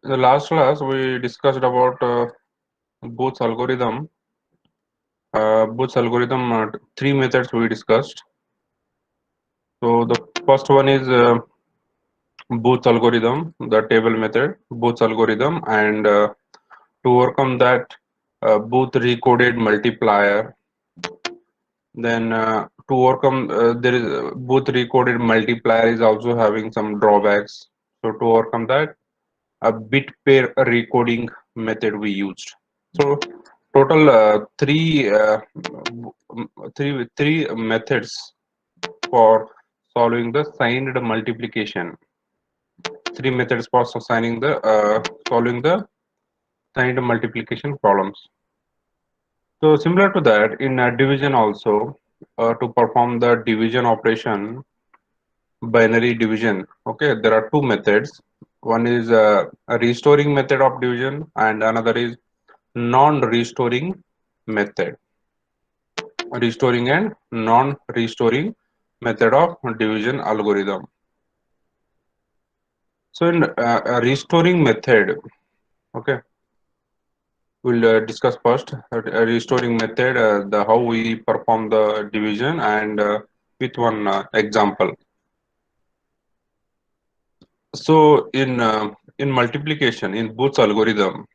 In the last class, we discussed about Booth's algorithm. Booth's algorithm, three methods we discussed. So the first one is Booth's algorithm, the table method, Booth's algorithm, and to overcome that, Booth recoded multiplier. Then to overcome, there is Booth recoded multiplier is also having some drawbacks. So to overcome that, a bit pair recoding method we used. So total three methods for solving the signed multiplication. Three methods for solving the signed multiplication problems. So similar to that, in division also, to perform the division operation, binary division. Okay, there are two methods. One is a restoring method of division, and another is non-restoring method. Restoring and non-restoring method of division algorithm. So in a restoring method, okay, we'll discuss first a restoring method, the how we perform the division, and with one example. So in multiplication in Booth's algorithm,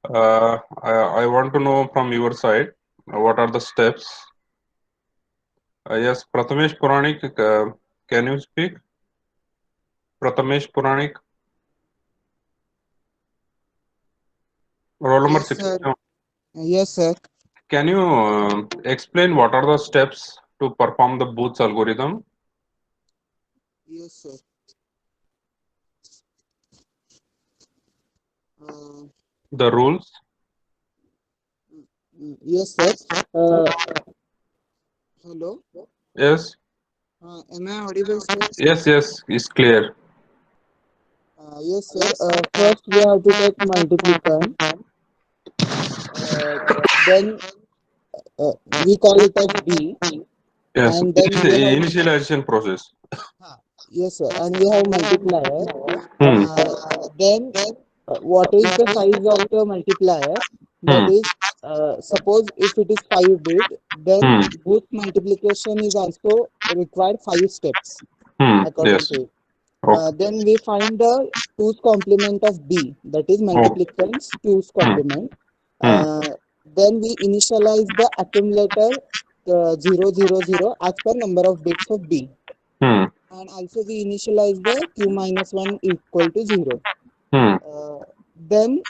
I want to know from your side what are the steps. Yes, Prathamesh Puranik, can you speak? Prathamesh Puranik, roll number Yes, sir. 67. Yes, sir. Can you explain what are the steps to perform the Booth's algorithm? Yes, sir. Uh, The rules? yes, sir. Uh, Hello. Yes, Am I audible, sir? yes, it's clear. Yes, sir. First, we have to take multiplicand. Then we call it as B, Yes, and then we have initialization process. yes, sir. And we have multiplier. Hmm, Uh, then what is the size of the multiplier? That hmm, is, suppose if it is 5 bit, then hmm, both multiplication is also required 5 steps according yes. to it. Okay. Then we find the 2's complement of B, that is Oh, multiplicand's 2's hmm, complement. hmm, Uh, then we initialize the accumulator 0, 0, 0 as per number of bits of B. hmm, And also we initialize the q minus 1 equal to 0. hmm, Then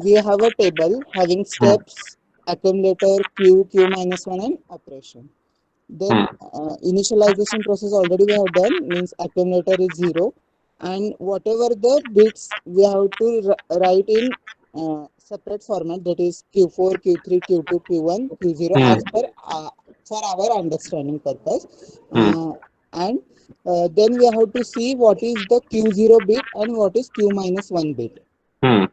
we have a table having hmm, steps, accumulator, q minus 1 and operation. hmm, Then initialization process already we have done, means accumulator is 0, and whatever the bits we have to write in separate format, that is q4, q3, q2, q1, q0 hmm, as per for our understanding purpose. hmm, And then we have to see what is the q0 bit and what is q minus 1 bit. hmm,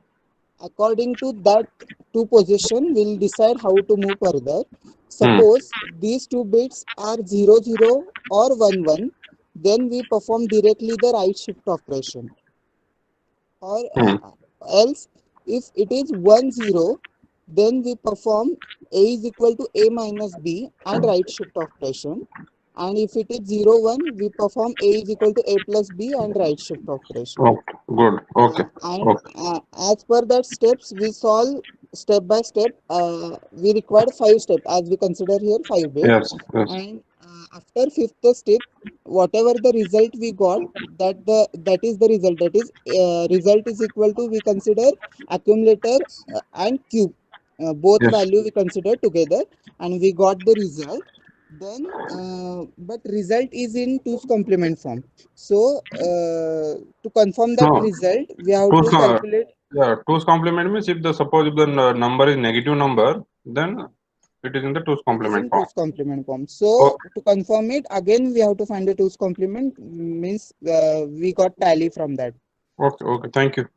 According to that two position, we'll decide how to move further. hmm, Suppose these two bits are 0, 0 or 1, 1, then we perform directly the right shift operation. Or hmm, else, if it is 1, 0, then we perform A is equal to A minus B and right shift operation. And if it is 0, 1, we perform A is equal to A plus B and right shift operation. okay, good. Okay, And okay. as per that steps, we solve step by step. We required 5 steps as we consider here 5 bit. Yes, yes. And after fifth step, whatever the result we got, that is the result. That is result is equal to, we consider accumulator and cube. Both Yes. value we consider together, and we got the result. Then, but result is in 2's complement form. So, to confirm that No, result, we have two's to com calculate. yeah, two's complement means if the suppose if the number is negative number, then it is in the two's It is complement in form. 2's complement form. Okay, So, to confirm it, again, we have to find the 2's complement, means we got tally from that. okay. Thank you.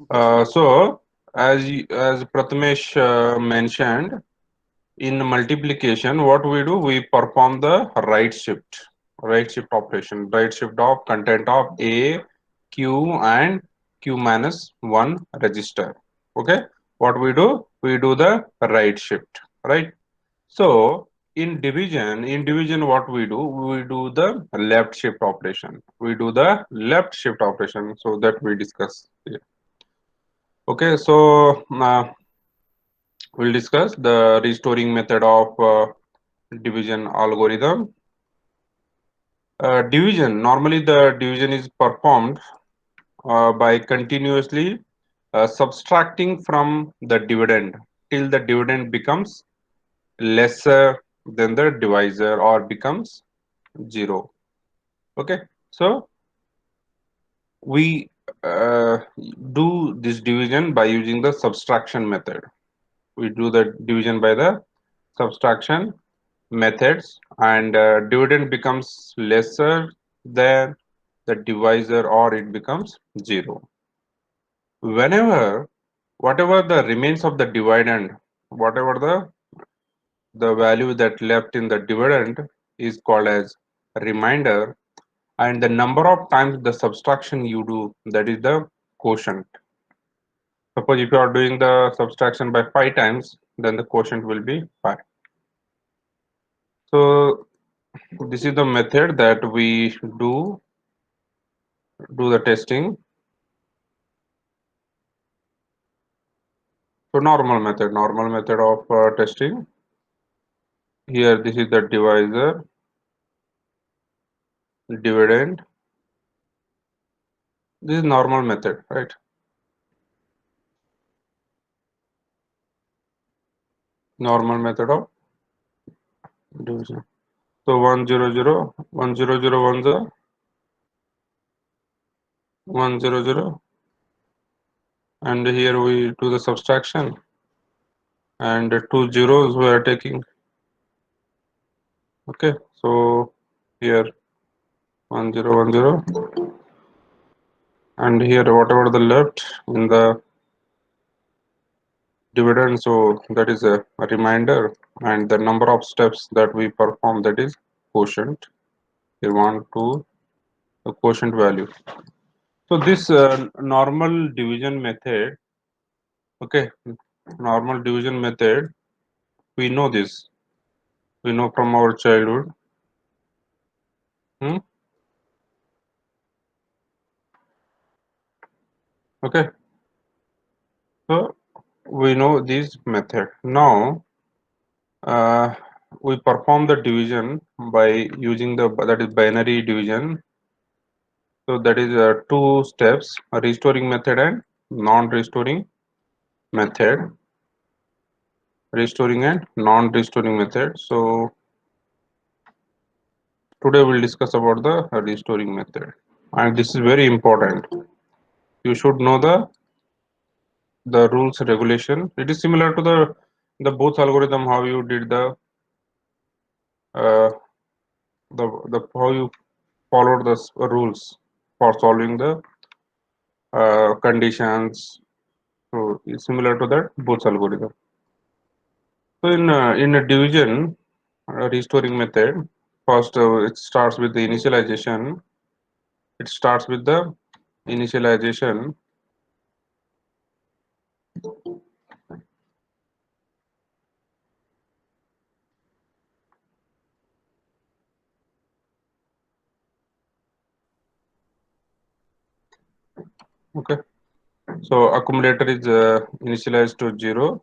Okay, sir. So as Prathamesh mentioned, in multiplication, what we do, we perform the right shift operation, right shift of content of A, Q, and Q minus 1 register. Okay, what we do the right shift, right? So in division what we do the left shift operation. We do the left shift operation, so that we discuss here. Okay, so we'll discuss the restoring method of division algorithm. Division, normally the division is performed by continuously subtracting from the dividend till the dividend becomes lesser than the divisor or becomes 0. Okay, so we uh, do this division by using the subtraction method. We do the division by the subtraction methods, and dividend becomes lesser than the divisor or it becomes 0. Whenever whatever the remains of the dividend, whatever the value that left in the dividend is called as remainder, and the number of times the subtraction you do, that is the quotient. Suppose if you are doing the subtraction by 5 times, then the quotient will be 5. So this is the method that we do the testing. So normal method of testing. Here this is the divisor, dividend. This is normal method, right? Normal method of division. So 100, 100, 100, and here we do the subtraction, and 2 zeros we are taking. Okay, so here 1010, and here whatever the left in the dividend, so that is a reminder, and the number of steps that we perform, that is quotient. Here 1 2, the quotient value. So this normal division method, okay, normal division method, we know this, we know from our childhood. Hmm? Okay, so we know this method. Now we perform the division by using the, that is binary division. So that is two steps: a restoring method and non-restoring method. Restoring and non-restoring method. So today we'll discuss about the restoring method, and this is very important. You should know the rules regulation. It is similar to the both algorithm, how you did uh, the how you followed the rules for solving the conditions. So it's similar to that both algorithm. So in a division restoring method, first it starts with the initialization. It starts with the initialization. Okay, so accumulator is initialized to 0.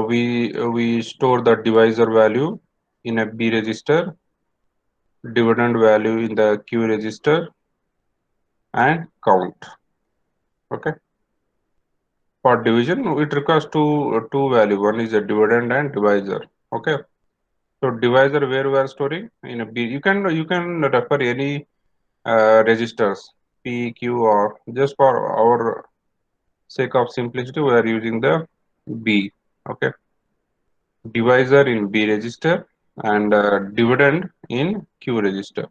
We store the divisor value in a B register, dividend value in the Q register, and count. Okay, for division it requires two value. One is a dividend and divisor. Okay, so divisor where we are storing in a B. You can refer any registers P, Q, or just for our sake of simplicity we are using the B. Okay, divisor in B register and dividend in Q register.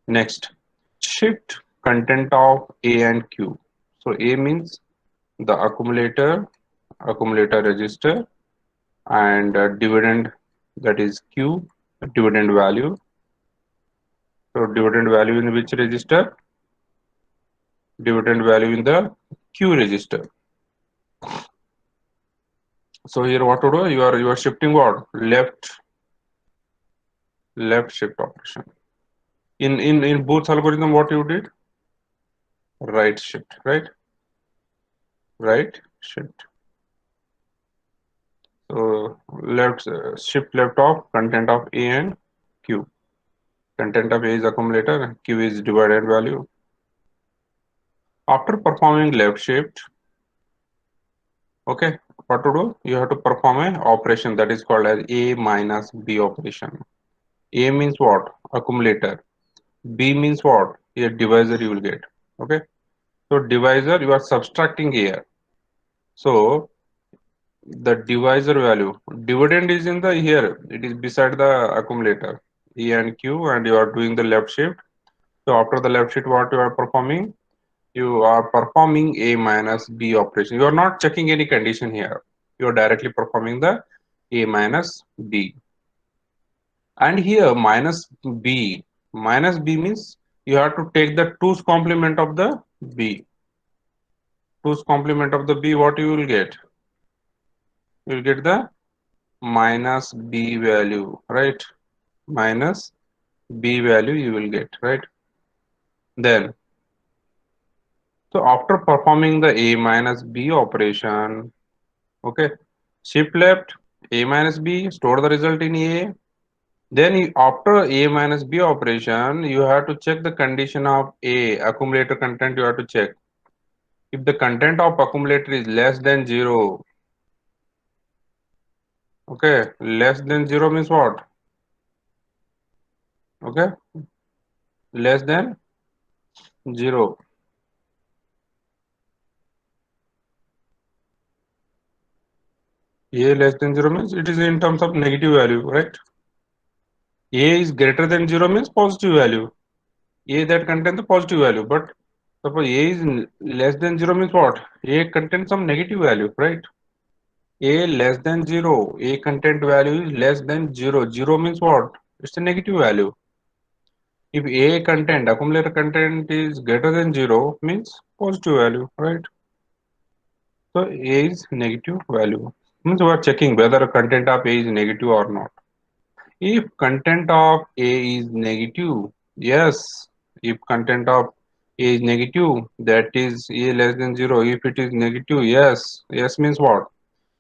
Next, shift content of A and Q. So A means the accumulator register, and dividend, that is Q, dividend value. So dividend value in which register? dividend value in the Q register. So here what to do? You are shifting what? Left shift operation. In Booth's algorithm, what you did? Right shift, right? Right shift. So left shift left of content of A and Q. Content of A is accumulator, Q is divided value. After performing left shift, okay, what to do? You have to perform an operation that is called as A minus B operation. A means what? Accumulator. B means what? A divisor you will get. Okay. So divisor you are subtracting here. So the divisor value dividend is in the here. It is beside the accumulator E and Q, and you are doing the left shift. So after the left shift, what you are performing? You are performing A minus B operation. You are not checking any condition here. You are directly performing the A minus B. And here minus B means you have to take the 2's complement of the B. 2's complement of the B, what you will get? You will get the minus B value, right? Minus B value you will get, right? Then, so after performing the A minus B operation, okay, shift left, A minus B, store the result in A. Then after A minus B operation, you have to check the condition of A, accumulator content you have to check. If the content of accumulator is less than 0, okay, less than 0 means what? Okay, less than 0. A less than 0 means it is in terms of negative value, right? A is greater than 0 means positive value. A that contains the positive value, but suppose A is less than 0 means what? A contains some negative value, right? A less than 0, A content value is less than 0. 0 means what? It's a negative value. If A content, accumulator content is greater than 0 means positive value, right? So A is negative value. Means we are checking whether content of A is negative or not. If content of A is negative, yes. If content of A is negative, that is A less than 0. If it is negative, yes. Yes means what?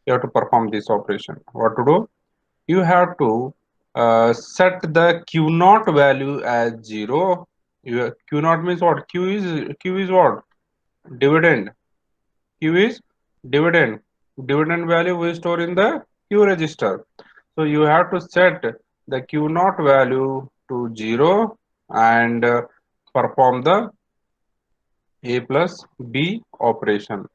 You have to perform this operation. What to do? You have to set the Q naught value as 0. Q naught means what? Q is what? Dividend. Q is dividend. Dividend value we store in the Q register. So you have to set the Q naught value to 0 and perform the A plus B operation.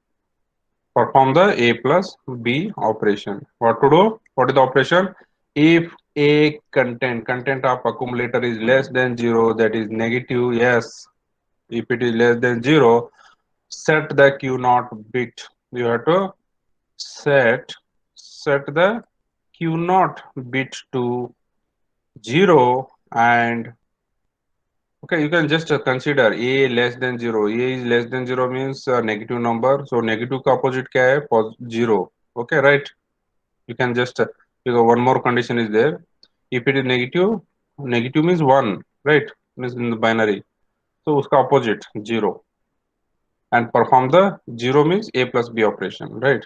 Perform the A plus B operation. What to do? What is the operation? If A content of accumulator is less than 0, that is negative, yes. If it is less than 0, set the Q naught bit. You have to set the Q naught bit to 0, and okay, you can just consider A less than 0. A is less than 0 means negative number. So negative का opposite क्या है? 0. Okay, right? You can just because one more condition is there. If it is negative, negative means 1, right? Means in the binary. So उसका opposite 0, and perform the 0 means A plus B operation, right?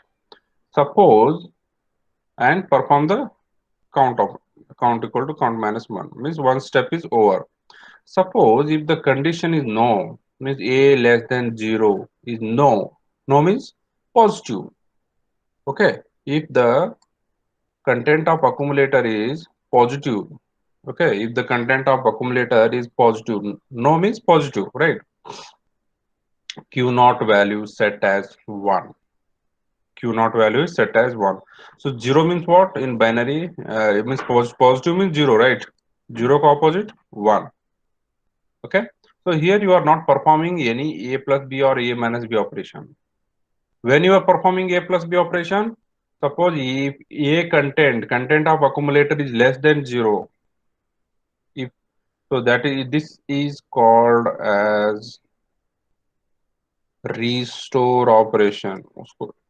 Suppose and perform the count equal to count minus 1 means one step is over. Suppose if the condition is no, means A less than 0 is no. No means positive. Okay. If the content of accumulator is positive. Okay. If the content of accumulator is positive, no means positive, right? Q naught value set as 1. Q naught value is set as 1. So 0 means what in binary? It means positive means 0, right? 0 ka opposite 1. Okay. So here you are not performing any A plus B or A minus B operation. When you are performing A plus B operation, suppose if A content of accumulator is less than 0, if so that is this is called as restore operation.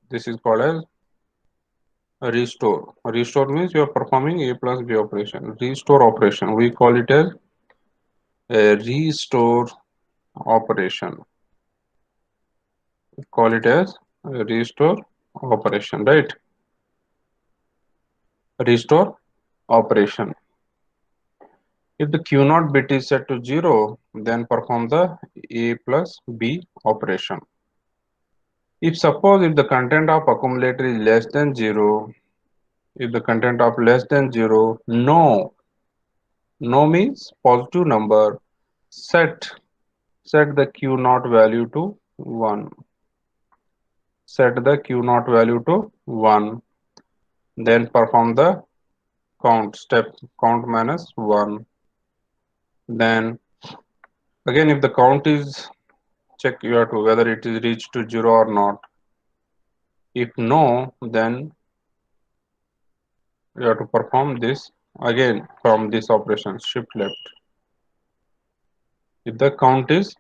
This is called as restore. Restore means you are performing A plus B operation. Restore operation. We call it as a restore operation. We call it as a restore operation, right? Restore operation. If the Q naught bit is set to 0, then perform the A plus B operation. If suppose if the content of accumulator is less than 0, if the content of less than 0, no means positive number, set set the Q naught value to 1. Set the Q naught value to 1. Then perform the count step, count minus 1. Then again if the count is, check you have to whether it is reached to 0 or not. If no, then you have to perform this again from this operation shift left. If the count is,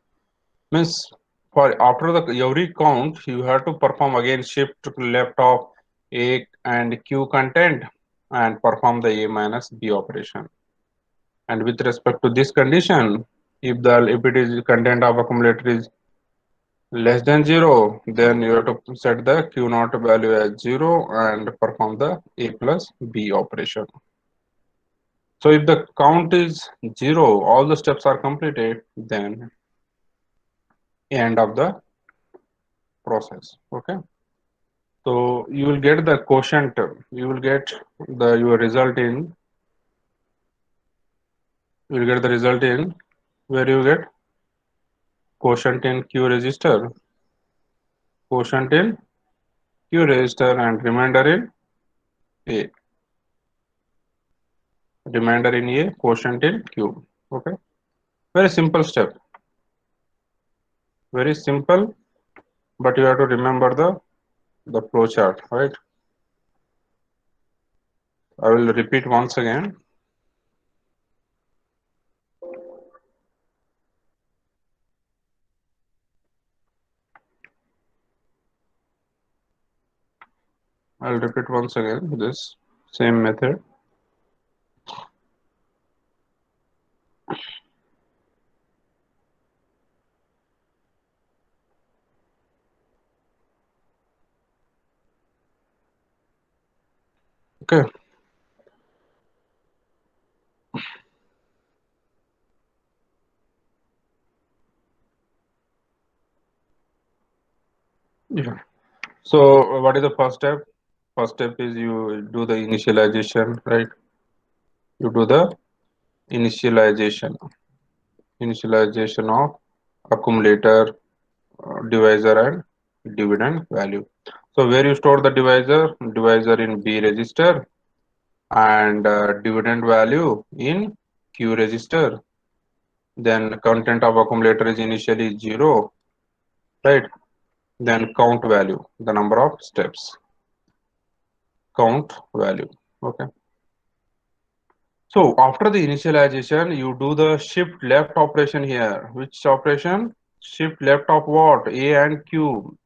means for after the every count you have to perform again shift left of A and Q content and perform the A minus B operation. And with respect to this condition, if it is content of accumulator is less than 0, then you have to set the Q naught value as 0 and perform the A plus B operation. So if the count is 0, all the steps are completed, then end of the process. Okay. So you will get the quotient, you will get the your result in, you will get the result in where you get quotient in Q register, quotient in Q register and remainder in A, remainder in A, quotient in Q. Okay. Very simple step, very simple, but you have to remember the flow chart, right? I will repeat once again. I'll repeat once again this same method. Okay. Yeah. So what is the first step? First step is you do the initialization, right? You do the initialization, initialization of accumulator, divisor and dividend value. So where you store the divisor? Divisor in B register and dividend value in Q register. Then content of accumulator is initially 0, right? Then count value, the number of steps, count value. Okay. So after the initialization, you do the shift left operation here. Which operation? Shift left of what? A and Q.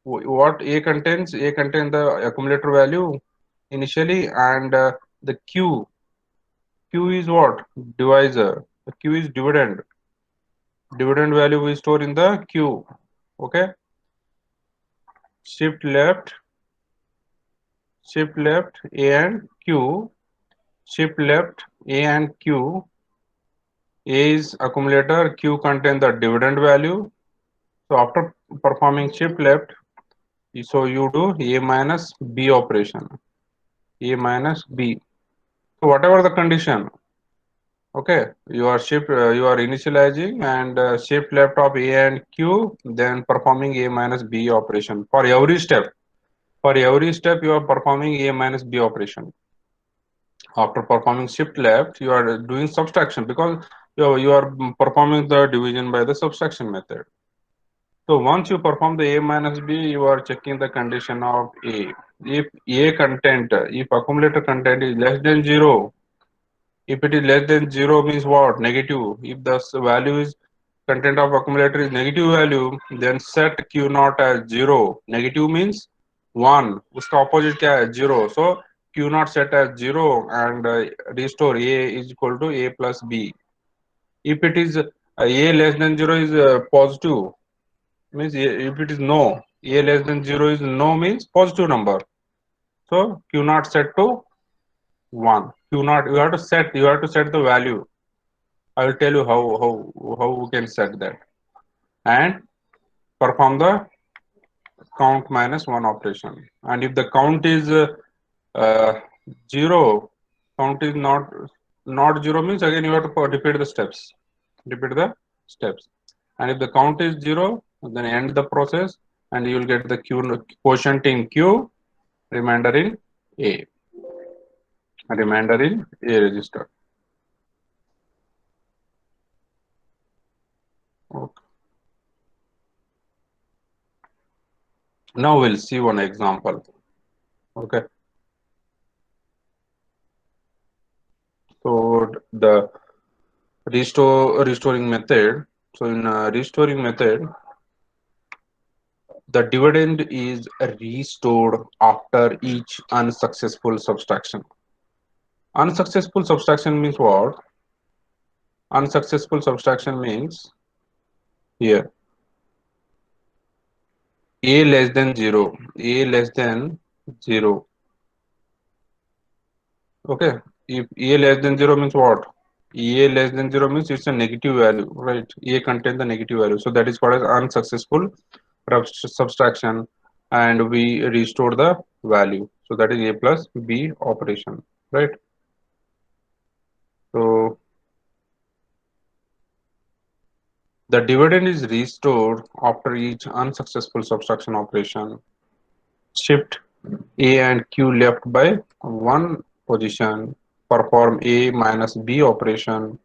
What A contains? A contains the accumulator value initially, and the Q. Q is what? Divisor. The Q is dividend. Dividend value we store in the Q. Okay. Shift left A and Q, shift left A and Q. A is accumulator, Q contain the dividend value. So after performing shift left, so you do A minus B operation, A minus B. So whatever the condition, okay, you are initializing and shift left of A and Q, then performing A minus B operation for every step. For every step, you are performing A minus B operation. After performing shift left, you are doing subtraction because you are performing the division by the subtraction method. So once you perform the A minus B, you are checking the condition of A. If A content, if accumulator content is less than 0, if it is less than 0 means what? Negative. If the value is content of accumulator is negative value, then set q naught as 0. Negative means 1, उसका opposite क्या है 0. So q naught set as 0 and restore a is equal to a plus b. If it is a less than 0 is positive, means if it is no, a less than 0 is no means positive number. So q naught set to 1. Q naught, you have to set the value. I will tell you how we can set that, and perform the count minus 1 operation. And if the count is uh, 0, count is not 0 means again you have to repeat the steps. Repeat the steps. And if the count is 0, then end the process and you will get the q quotient in q, remainder in a, remainder in a register. Okay. Now we'll see one example. Okay. So the restoring method. So in restoring method, the dividend is restored after each unsuccessful subtraction. Unsuccessful subtraction means what? Unsuccessful subtraction means here a less than 0, a less than 0. Okay, if a less than 0 means what? A less than 0 means it's a negative value, right? A contains the negative value, so that is called as unsuccessful subtraction, and we restore the value, so that is a plus b operation, right? So the dividend is restored after each unsuccessful subtraction operation. Shift a and q left by one position, perform a minus b operation.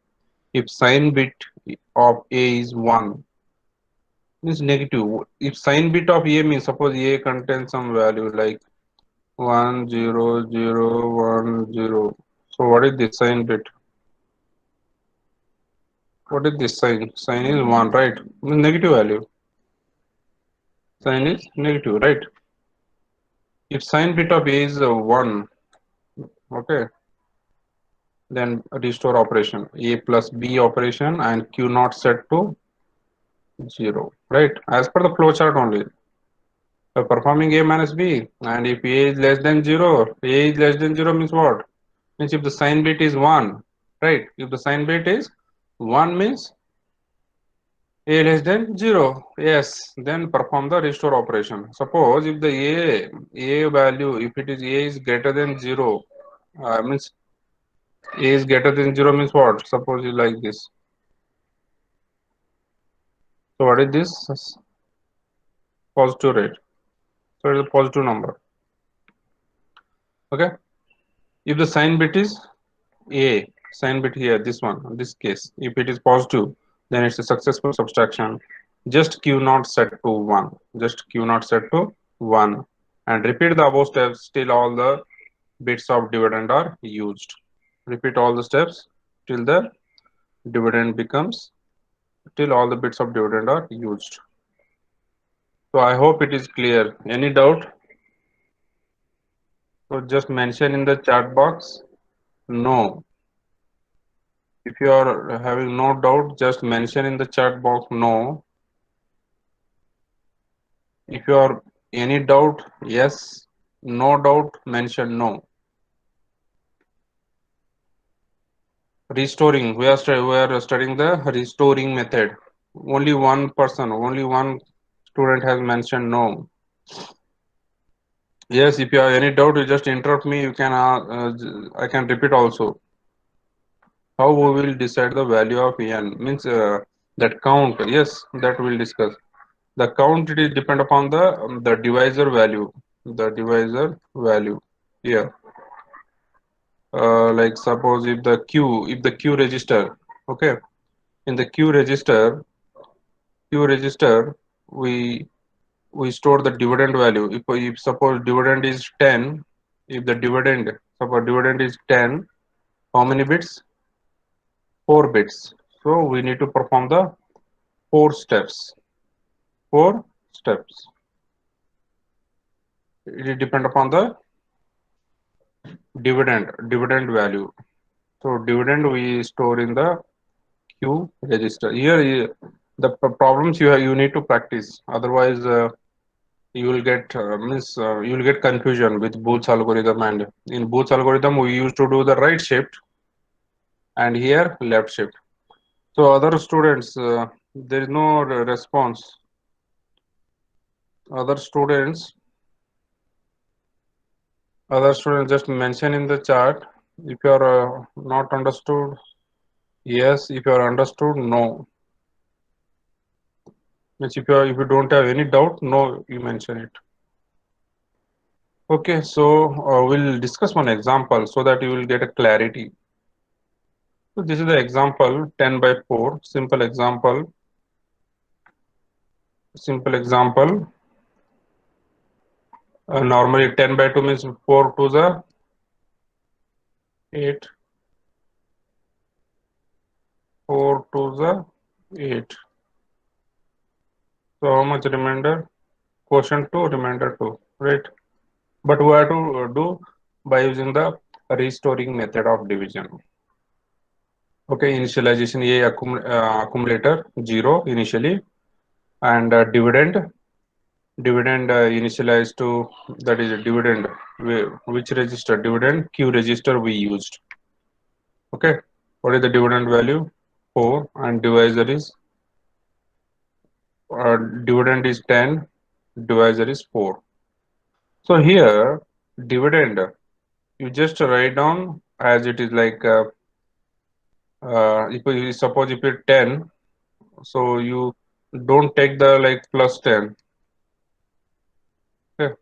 If sign bit of a is 1, means negative. If sign bit of a means, suppose a contains some value like 10010. So what is this sign bit? What is this sign? Sign is 1, right? Means negative value. Sign is negative, right? If sign bit of a is 1, okay, then restore operation, a plus b operation, and q naught set to 0, right? As per the flow chart only. So performing a minus b, and if a is less than 0, a is less than 0 means what? Means if the sign bit is 1, right? If the sign bit is 1 means a less than 0, yes, then perform the restore operation. Suppose if the a value, if it is a is greater than 0, means a is greater than 0 means what? Suppose you like this. So what is this? Positive rate. So it is a positive number. Okay. If the sign bit is a, sign bit here, this one, in this case, if it is positive, then it's a successful subtraction. Just q naught set to 1. Just q naught set to 1. And repeat the above steps till all the bits of dividend are used. Repeat all the steps till the dividend becomes, till all the bits of dividend are used. So I hope it is clear. Any doubt? So just mention in the chat box no. If you are having no doubt, just mention in the chat box no. If you are any doubt, yes. No doubt, mention no. Restoring. We are studying the restoring method. Only one person, only one student has mentioned no. Yes, if you have any doubt, you just interrupt me. You can. I can repeat also. How we will decide the value of n means that count. Yes, that we'll discuss. The count, it is depend upon the divisor value. The divisor value. Yeah. Like suppose if the q register, okay, in the q register, we store the dividend value. If suppose dividend is 10, if the dividend, suppose dividend is 10, how many bits? 4 bits. So we need to perform the four steps. Four steps. It depend upon the dividend value. So dividend we store in the Q register. Here the problems you need to practice. Otherwise, you will get you will get confusion with Booth's algorithm. And in Booth's algorithm, we used to do the right shift, and here left shift. So other students, there is no response. Other students, just mention in the chat if you are not understood. Yes, if you are understood, no. Means if you don't have any doubt, no, you mention it. Okay, so we'll discuss one example so that you will get a clarity. So this is the example 10 by 4, simple example. Simple example. Normally 10 by 2 means 4 to the 8, 4 to the 8. So how much remainder? Quotient 2, remainder 2, right? But we have to do by using the restoring method of division. Okay, initialization A accumulator 0 initially, and dividend initialized to, that is a dividend, which register, dividend Q register we used. Okay, what is the dividend value? 4, and divisor is dividend is 10, divisor is 4. So here dividend you just write down as it is, like if you suppose if it's 10, so you don't take the like plus 10. Okay,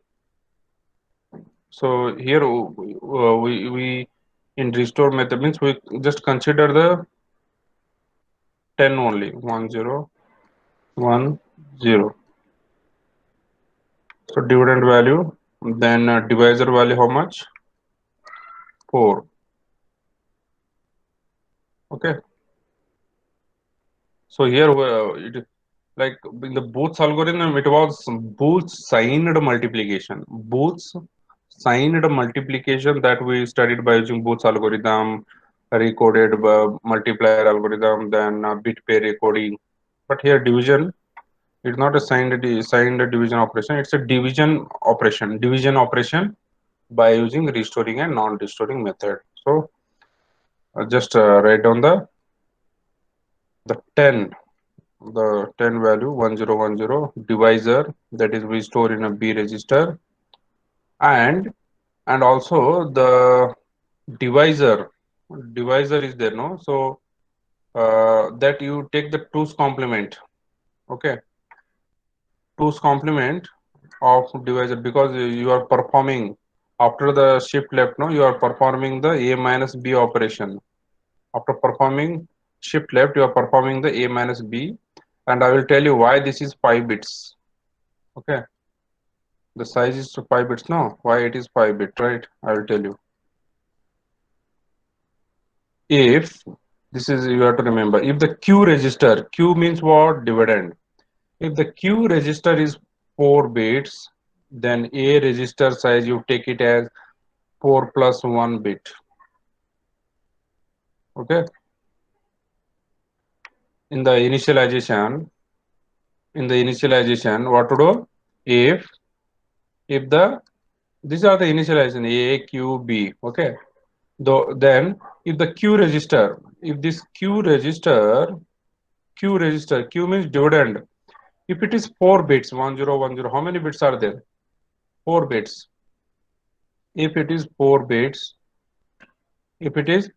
so here we in restore method means we just consider the 10 only, 1 0 1 0. So dividend value, then divisor value how much? 4. Okay, so here it, like in the Booth's algorithm, it was Booth's signed multiplication. Booth's signed multiplication that we studied by using Booth's algorithm, recoded multiplier algorithm, then bit pair recoding. But here division, it's not a signed division operation. It's a division operation by using restoring and non-restoring method. So just write down the 10, the 10 value 1010 divisor, that is we store in a B register, and also the divisor is there, no? So that you take the 2's complement. Okay, 2's complement of divisor, because you are performing after the shift left, no, you are performing the A minus B operation. After performing shift left, you are performing the A minus B, and I will tell you why this is 5 bits. Okay, the size is 5 bits. No, why it is 5 bit, right? I will tell you. If this is, you have to remember, if the Q register, Q means what? Dividend. If the Q register is 4 bits, then A register size you take it as 4 plus 1 bit. Okay, in the initialization, what to do? If the, these are the initialization A, Q, B. Okay, though then if the Q register, if this Q register, Q means dividend, if it is 4 bits, 1010, how many bits are there? 4 bits. If it is 4 bits, if it is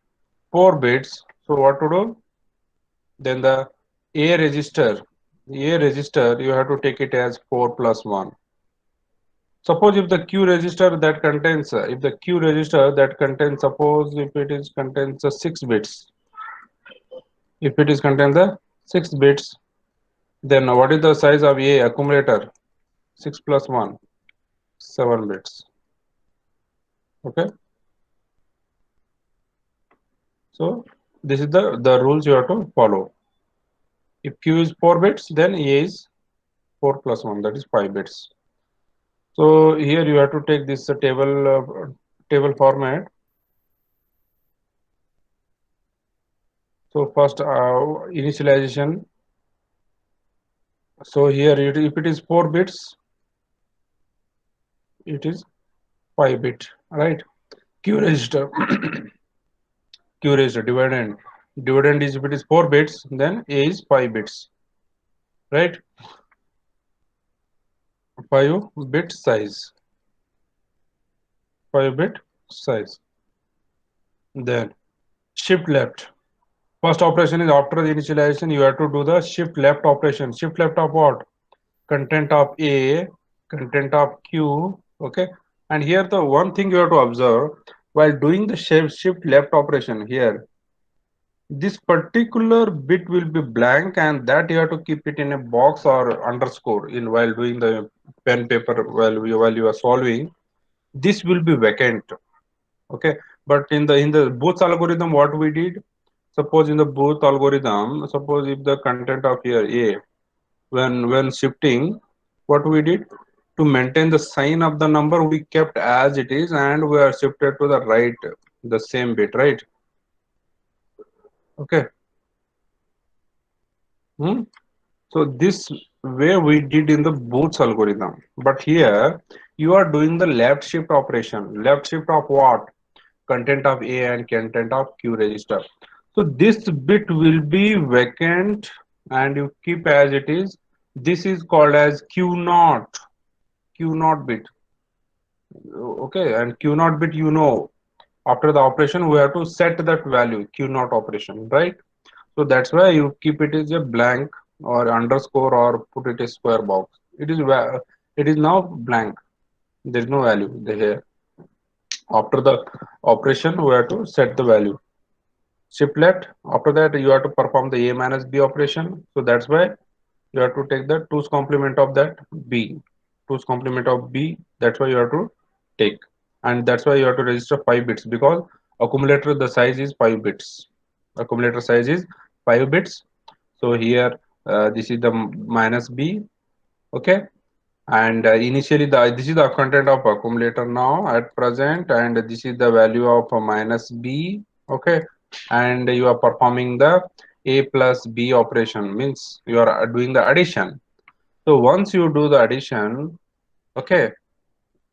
4 bits, so what to do? Then the A register, you have to take it as 4 plus 1. Suppose if the Q register that contains, suppose if it is contains 6 bits, if it is contains the 6 bits, then what is the size of A accumulator? 6 plus 1, 7 bits. Okay, so this is the rules you have to follow. If q is 4 bits, then a is 4 plus 1, that is 5 bits. So here you have to take this table format. So first initialization. So here if it is 4 bits, it is 5 bit, right? Q register. Q register dividend is, if it is 4 bits, then a is 5 bits, right? 5 bit size, 5 bit size. Then shift left. First operation is after the initialization, you have to do the shift left operation. Shift left of what? Content of A, content of Q, okay? And here the one thing you have to observe while doing the shift left operation here, this particular bit will be blank, and that you have to keep it in a box or underscore in while doing the pen paper while you are solving. This will be vacant, okay? But in the Booth algorithm, what we did, suppose in the Booth algorithm, suppose if the content of here A, when shifting, what we did, to maintain the sign of the number, we kept as it is and we are shifted to the right, the same bit, right? Okay. Hmm? So this way we did in the Booth's algorithm, but here you are doing the left shift operation. Left shift of what? Content of A and content of Q register. So this bit will be vacant and you keep as it is. This is called as Q naught. Q naught bit. Okay, and Q naught bit, you know, after the operation we have to set that value Q naught operation, right? So that's why you keep it as a blank or underscore or put it a square box. It is now blank. There is no value there. After the operation, we have to set the value. Shift left. After that, you have to perform the A minus B operation. So that's why you have to take the 2's complement of that B. 2's complement of B. That's why you have to take. And that's why you have to register 5 bits, because accumulator the size is 5 bits. Accumulator size is 5 bits. So here this is the minus B, okay, and initially this is the content of accumulator now at present, and this is the value of minus B, okay, and you are performing the A plus B operation, means you are doing the addition. So once you do the addition, okay,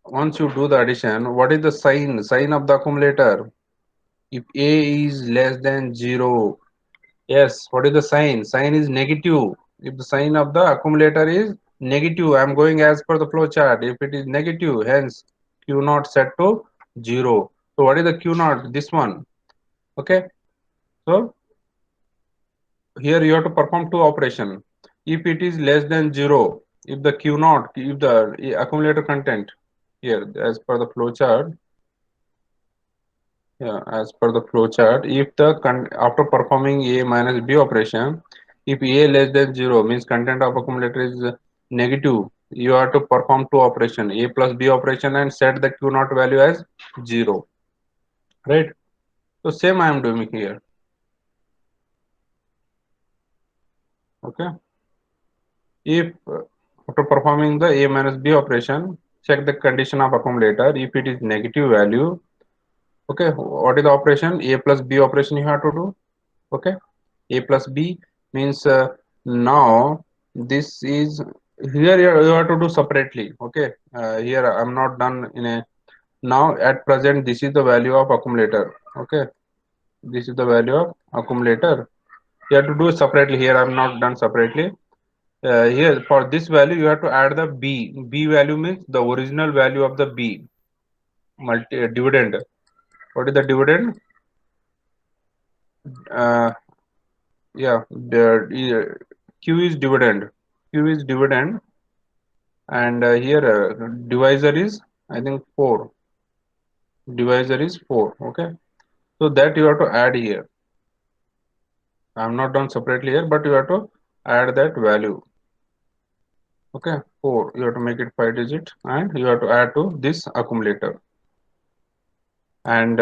once you do the addition, what is the sign of the accumulator? If A is less than 0, yes, what is the sign? Sign is negative. If the sign of the accumulator is negative, I am going as per the flow chart. If it is negative, hence Q naught set to 0. So what is the Q naught? This one. Okay. So here you have to perform two operation. If it is less than 0, if the Q naught, if the accumulator content here as per the flow chart, yeah, as per the flow chart, if the after performing A minus B operation, if A less than 0 means content of accumulator is negative, you have to perform two operation, A plus B operation, and set the Q naught value as 0, right? So same I am doing here, okay? If after performing the A minus B operation, check the condition of accumulator. If it is negative value, okay, what is the operation? A plus B operation you have to do, okay? A plus B means now this is here you have to do separately, okay? Here I'm not done in a, now at present this is the value of accumulator, okay? This is the value of accumulator. You have to do it separately. Here I'm not done separately. Here for this value you have to add the B value, means the original value of the B dividend. What is the dividend? uh, yeah, Q is dividend. Q is dividend, and here divisor is, I think, 4. Divisor is 4, okay? So that you have to add here. I'm not done separately here, but you have to add that value, okay? 4, you have to make it 5 digit, and you have to add to this accumulator, and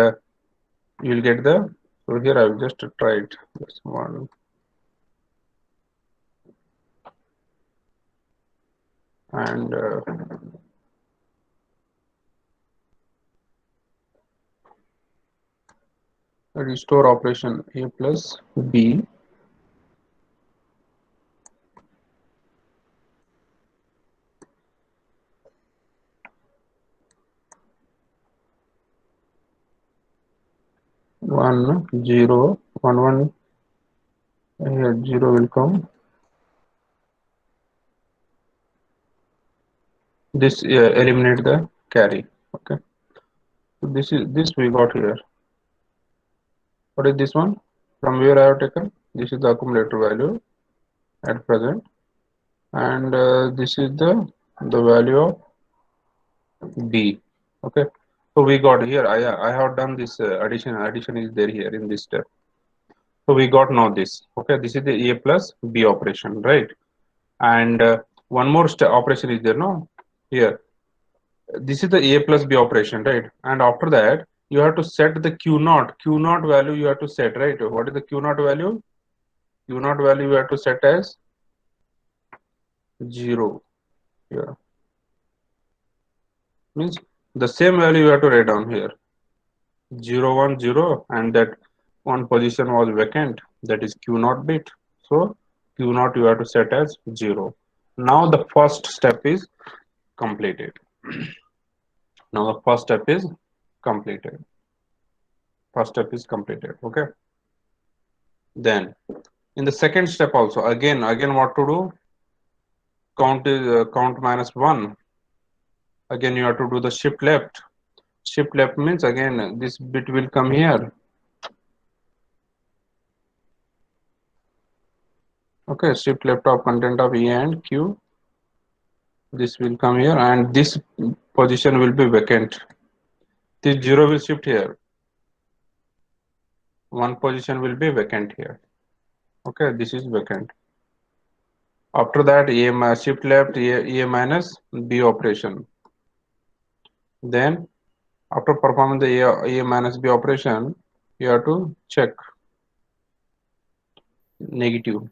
you will get the, so here I will just try it, this one. and restore operation a plus b, one zero one one, here 0 will come. This eliminate the carry. Okay, so this we got here. What is this one? From where I have taken? This is the accumulator value at present, and this is the value of b. Okay, so we got here. I have done this addition. Addition is there here in this step. So we got now this. Okay, this is the a plus b operation, right? And one more step operation is there, no? Here, this is the a plus b operation, right? And after that, you have to set the q naught value. You have to set, right? What is the q naught value? Q naught value you have to set as 0. Yeah, means the same value you have to write down here. 0 1 0, and that one position was vacant, that is q naught bit, so q naught you have to set as 0. Now the first step is completed. Now the first step is completed. First step is completed. Okay, then in the second step also, again what to do? Count is count minus 1. Again you have to do the shift left. Shift left means again this bit will come here. Okay, shift left of content of E and Q. This will come here, and this position will be vacant. This 0 will shift here. One position will be vacant here. Okay, this is vacant. After that, shift left A minus B operation. Then after performing the A minus B operation, you have to check negative.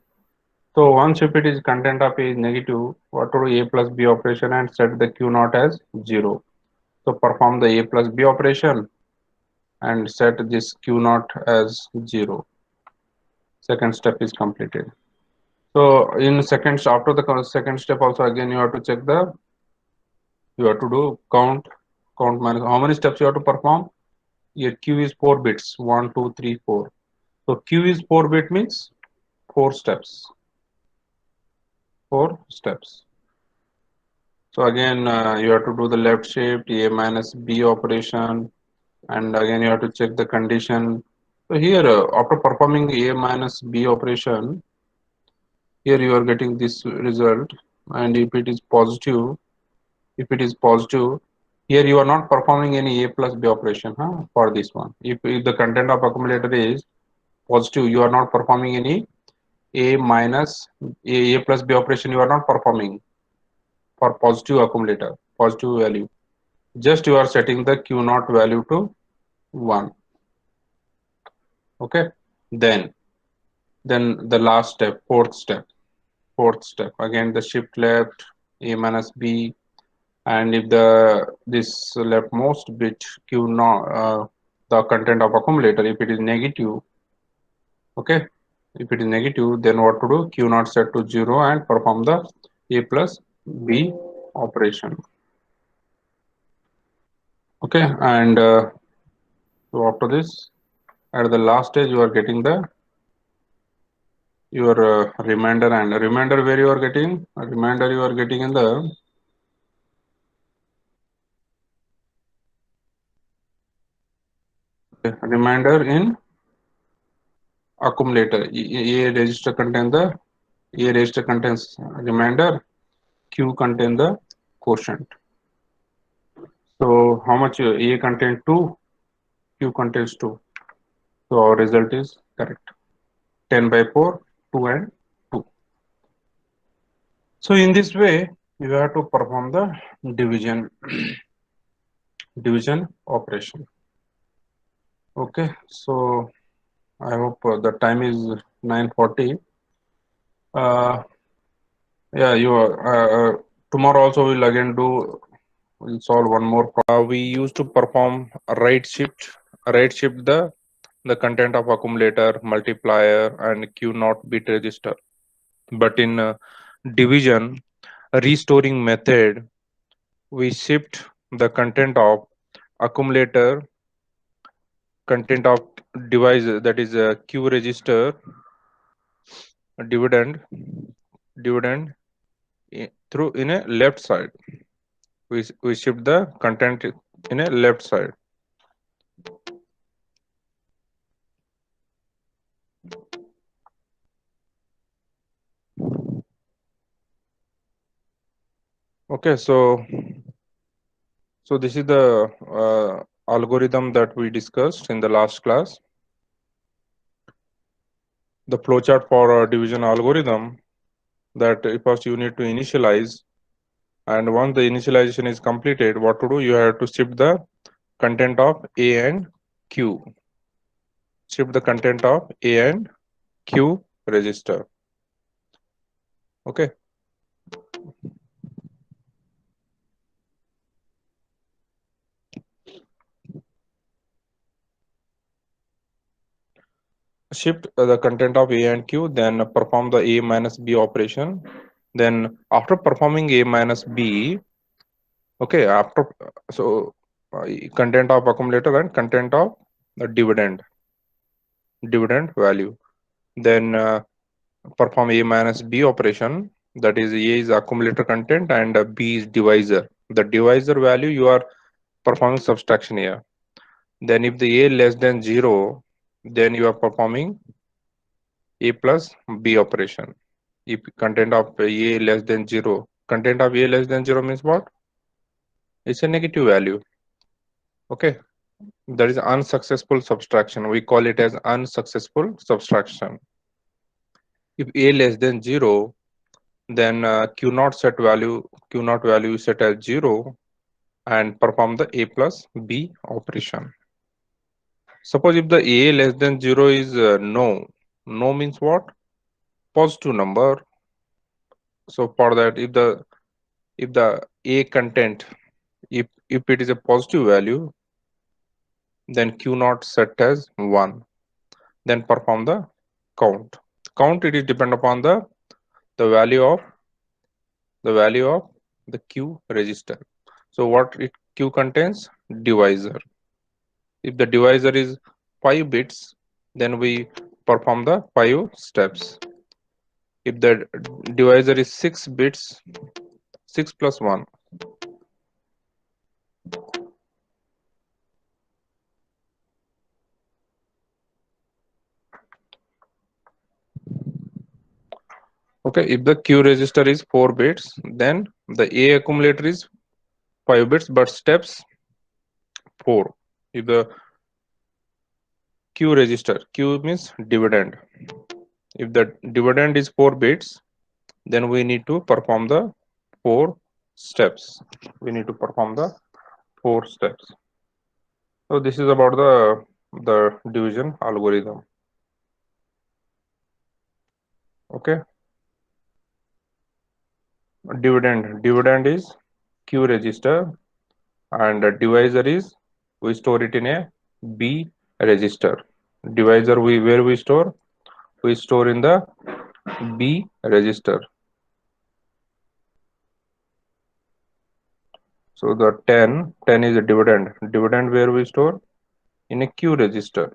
So once if it is content of A is negative, what to do? A plus B operation and set the Q naught as 0. So perform the A plus B operation and set this Q naught as 0. Second step is completed. So in second, after the second step also again you have to check you have to do count minus, how many steps you have to perform? Your Q is 4 bits, 1 2 3 4. So Q is 4 bit means 4 steps. 4 steps. So again you have to do the left shift A minus B operation, and again you have to check the condition. So here after performing A minus B operation, here you are getting this result, and if it is positive, here you are not performing any A plus B operation, for this one. If the content of accumulator is positive, you are not performing any A minus A plus B operation, you are not performing for positive accumulator, positive value. Just you are setting the Q naught value to 1. Okay, then the last step, fourth step, again the shift left A minus B, and if this leftmost bit Q naught, the content of accumulator, if it is negative, okay, if it is negative, then what to do? Q naught set to 0 and perform the A plus B operation. Okay, and so after this, at the last stage, you are getting your remainder, and remainder where you are getting a remainder you are getting in the remainder in accumulator. A register contain the A register contains remainder, Q contain the quotient. So how much A contains 2, Q contains 2. So our result is correct. 10 by 4, 2 and 2. So in this way, you have to perform the division division operation. Okay, so I hope the time is 9:40. Uh, yeah, you are Tomorrow also we'll solve one more problem. We used to perform a write shift the content of accumulator, multiplier, and Q naught bit register. But in division restoring method, we shift the content of accumulator, content of device, that is a Q register, dividend, through in a left side. We shift the content in a left side. Okay, so this is the algorithm that we discussed in the last class. The flowchart for a division algorithm, that first you need to initialize, and once the initialization is completed, what to do? You have to shift the content of A and Q. Shift the content of A and Q register. Okay. Shift the content of A and Q, then perform the A minus B operation. Then after performing A minus B, okay, after so content of accumulator and content of the dividend value. Then perform A minus B operation. That is, A is accumulator content and B is divisor. The divisor value you are performing subtraction here. Then if the A less than 0, then you are performing A plus B operation. If content of A less than 0, content of A less than 0 means what? It's a negative value. Okay, that is unsuccessful subtraction. We call it as unsuccessful subtraction. If A less than 0, then Q naught value is set as 0 and perform the A plus B operation. Suppose if the A less than 0 is no means what? Positive number. So for that, if the A content, if it is a positive value, then Q naught set as 1. Then perform the count. Count, it is depend upon the value of the Q register. So what it Q contains? Divisor. If the divisor is 5 bits, then we perform the 5 steps. If the divisor is 6 bits, 6 plus 1. Okay, if the Q register is 4 bits, then the A accumulator is 5 bits, but steps 4. If the Q register, Q means dividend. If the dividend is 4 bits, then we need to perform the 4 steps. We need to perform the 4 steps. So this is about the division algorithm. Okay. Dividend is Q register, and divisor is, we store it in a B register. Divisor where we store in the B register. So the 10 is a dividend. Dividend where we store? In a Q register.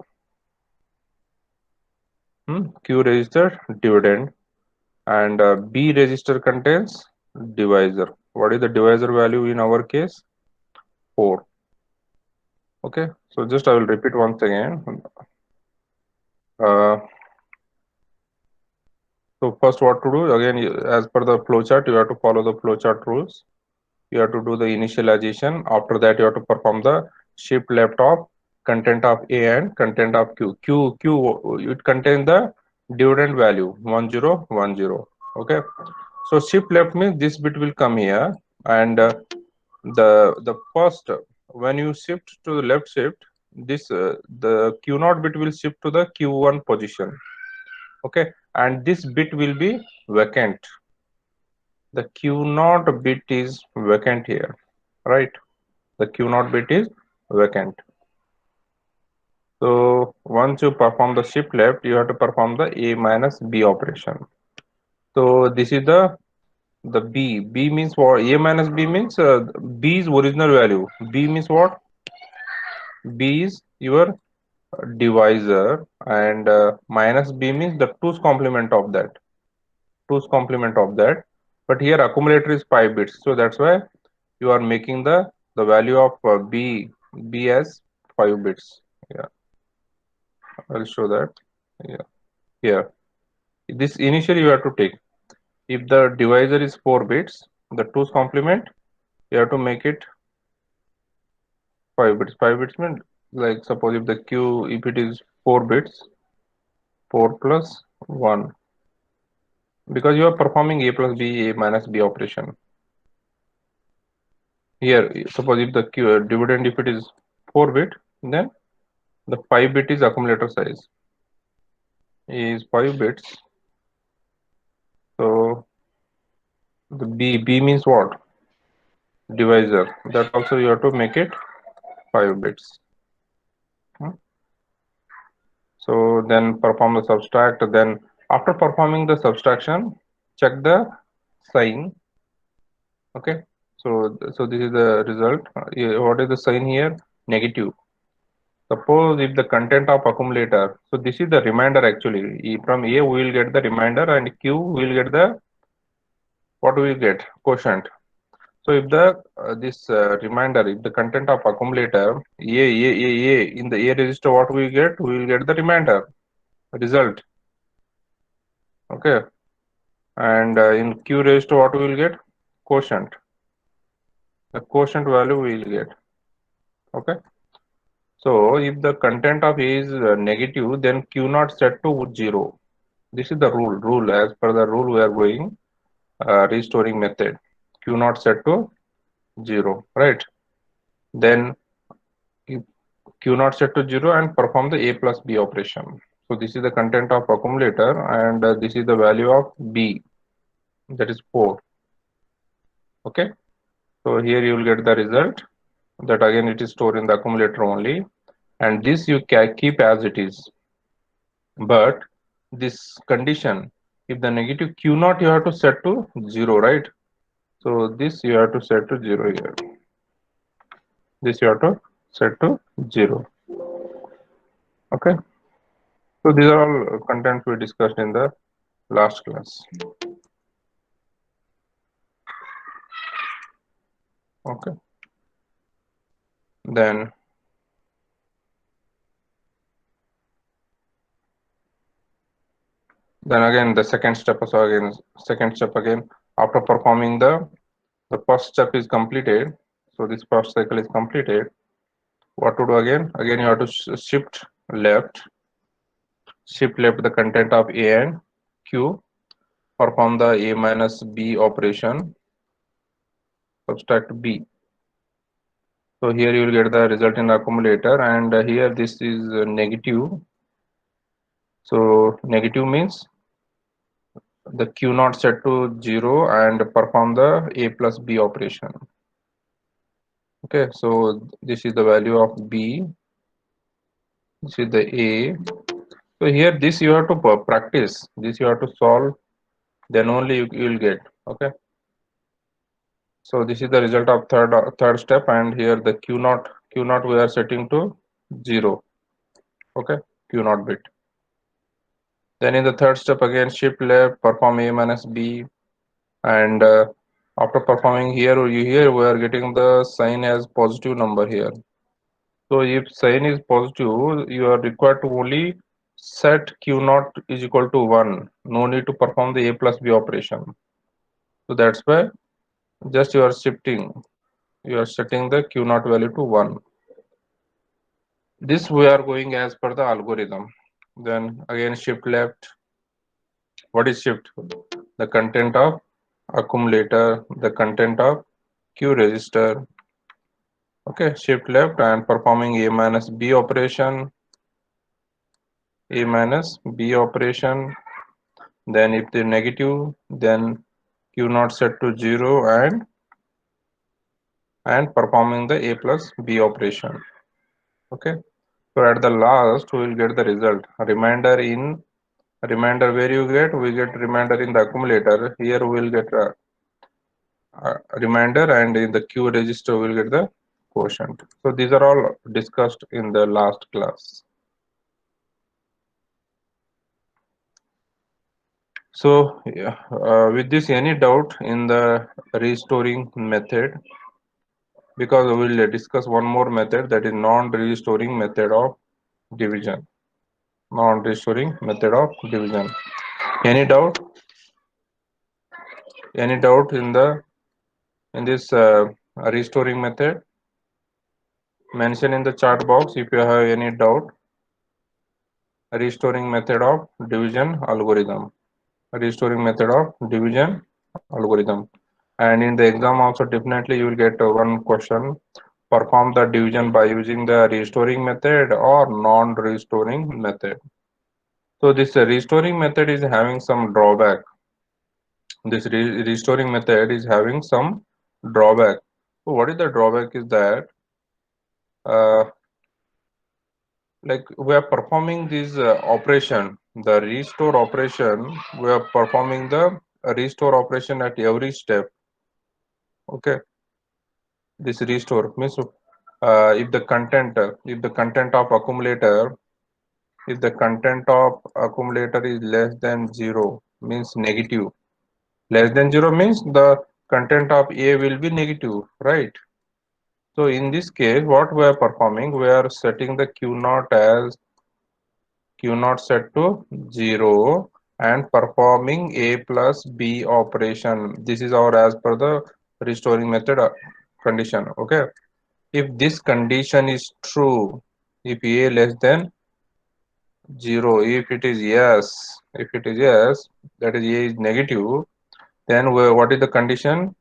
Q register, dividend, and B register contains divisor. What is the divisor value in our case? 4. Okay, so just I will repeat once again. So first what to do? Again, as per the flowchart, you have to follow the flowchart rules. You have to do the initialization. After that, you have to perform the shift left of content of A and content of Q. It contains the dividend value 1010. Okay. So shift left means this bit will come here, and the first, when you shift to the left shift, this the Q naught bit will shift to the Q1 position. Okay, and this bit will be vacant. the q naught bit is vacant here, right? The q naught bit is vacant. So once you perform the shift left, you have to perform the a minus b operation. So this is the b. B means what? A minus b means b's original value. B means what? B is your divisor, and minus b means the 2's complement of that. 2's complement of that. But here accumulator is 5 bits, so that's why you are making the value of b as 5 bits. Yeah, I'll show that. Yeah, here this initially you have to take. If the divisor is 4 bits, the 2's complement, you have to make it 5 bits. 5 bits means, like, suppose if the q, if it is 4 bits, 4 plus 1, because you are performing a plus b, a minus b operation. Here, suppose if the q dividend, if it is 4 bit, then the 5 bit is accumulator size is 5 bits. So the b means what? Divisor. That also you have to make it 5 bits. Hmm. So then perform the subtract. Then after performing the subtraction, check the sign. Okay. So this is the result. What is the sign here? Negative. Suppose if the content of accumulator, so this is the remainder actually. From A we will get the remainder, and Q we will get the, what we will get? Quotient. So if the this remainder, if the content of accumulator A in the A register, what we get? We will get the remainder result. Okay. And in Q register, what we will get? Quotient. The quotient value we will get. Okay. So if the content of A is negative, then Q not set to 0. This is the rule. As per the rule we are going restoring method. Q not set to 0, right? Then if Q not set to 0, and perform the A plus B operation. So this is the content of accumulator, and this is the value of B, that is 4. Okay. So here you will get the result, that again it is stored in the accumulator only, and this you can keep as it is. But this condition, if the negative q naught, you have to set to 0, right? So this you have to set to 0 here. This you have to set to 0. Okay. So these are all contents we discussed in the last class. Okay. Then again the second step. So again second step again, after performing the first step is completed. So this first cycle is completed. What to do again? Again you have to shift left the content of A and Q, perform the A minus B operation, subtract B. So here you will get the result in the accumulator, and here this is negative. So negative means the Q naught set to 0, and perform the A plus B operation. Okay, so this is the value of B, this is the A. So here this you have to practice, this you have to solve, then only you will get. Okay. So this is the result of third step, and here the q naught we are setting to 0. Okay, q naught bit. Then in the third step again shift left, perform A minus B, and after performing here we are getting the sign as positive number here. So if sign is positive, you are required to only set q naught is equal to 1. No need to perform the A plus B operation. So that's why just you are shifting. You are setting the q naught value to 1. This we are going as per the algorithm. Then again shift left. What is shift? The content of accumulator, the content of q register. Okay, shift left and performing A minus B operation. A minus B operation. Then if the negative, then q naught set to 0 and performing the a plus b operation. Okay, so at the last we will get the result. Reminder where you get, we get reminder in the accumulator. Here we will get a reminder, and in the q register we will get the quotient. So these are all discussed in the last class. So yeah, with this, any doubt in the restoring method? Because we will discuss one more method, that is non-restoring method of division. Non-restoring method of division. Any doubt? Any doubt in this restoring method? Mention in the chat box if you have any doubt. Restoring method of division algorithm. Restoring method of division algorithm. And in the exam also definitely you will get one question. Perform the division by using the restoring method or non-restoring method. So this restoring method is having some drawback. This restoring method is having some drawback. So what is the drawback is that uh, like we are performing this operation, the restore operation, we are performing the restore operation at every step. Okay, this restore means if the content of accumulator, if the content of accumulator is less than 0, means negative. Less than 0 means the content of A will be negative, right? So in this case, what we are performing, we are setting the Q naught as Q naught set to 0 and performing A plus B operation. This is our as per the restoring method condition. Okay. If this condition is true, if A less than 0, if it is yes, that is A is negative, then what is the condition?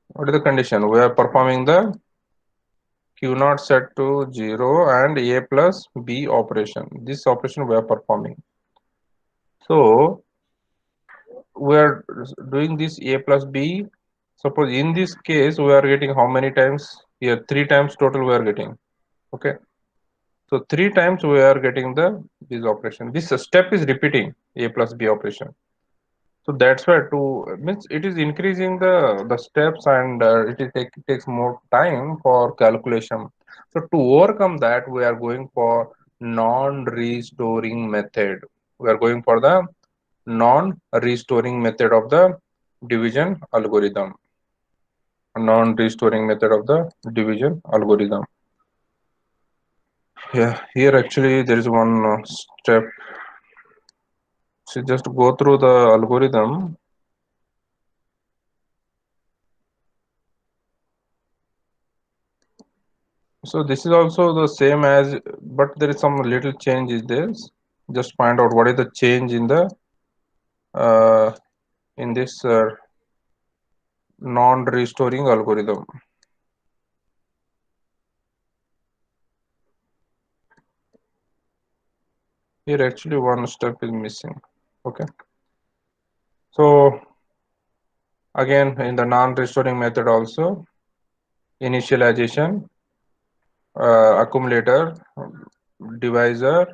What is the condition? We are performing the Q naught set to 0 and A plus B operation. This operation we are performing. So we are doing this A plus B. Suppose in this case we are getting how many times? Here 3 times total we are getting. Okay. So 3 times we are getting this operation. This step is repeating A plus B operation. So that's why to means it is increasing the steps, and takes more time for calculation. So to overcome that, we are going for non-restoring method. We are going for the non-restoring method of the division algorithm. Non-restoring method of the division algorithm. Yeah, here actually there is one step. So just go through the algorithm. So this is also the same as, but there is some little change is there. Just find out what is the change in the uh, in this non-restoring algorithm. Here actually one step is missing. Okay. So again in the non-restoring method also, initialization, accumulator, divisor,